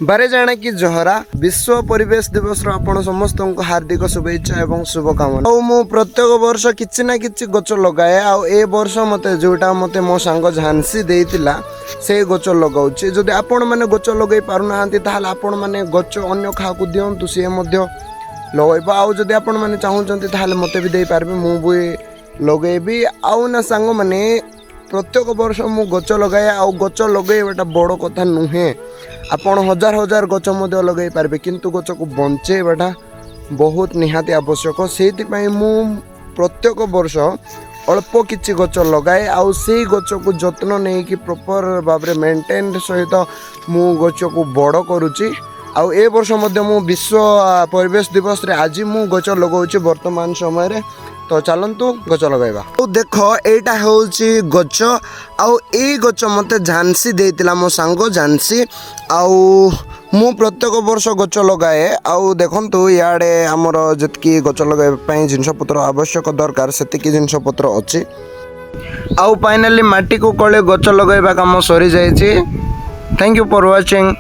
बारे जाने की जहरा विश्व परिवेश दिवस आपण समस्त को हार्दिक शुभेच्छा एवं शुभकामना। मु प्रत्येक वर्ष किछि ना किछि गच लगाए ए वर्ष मते जोटा मते मो सांग झांसी देइतिला से गच लगाउछि। जदि आपण माने गच लगै पारु नाहंती ताहाल आपण माने गच अन्य खाकु दियंतु से मध्य लगैबा। आउ जदि आपण माने चाहुचंती ताहाल मते भी देई पारबे मु भी लगैबी। आउ ना सांग माने प्रत्येक वर्ष मु गच लगाए गच लगेबाटा बड़ कथा नुहे। आपण हजार हजार गच मध्य लगे पारबे किंतु गच को बंचेबाटा बहुत निहाती आवश्यक। सेति पई मु प्रत्येक वर्ष अल्प किछि गच लगाए से गच को जत्न नहीं कि प्रॉपर भाव रे मेंटेन सहित मु गच को बड़ करूची। ए वर्ष मध्य मु विश्व परिवेश दिवस रे आज मु गच लगाउची वर्तमान समय रे। तो चलतु गच लगाइबा। देख एटा होउची गच ए गच मते झांसी देइतिला मो सांग झांसी मु प्रत्येक वर्ष गच लगाए। देखंतु याडे हमर जतकी गच लगाइबा पई जिंस पत्र आवश्यक दरकार सेतिकी जिंस पत्र अछि। फाइनली माटी को कळे गच लगाइबा काम सरी जायछि। Thank you for watching.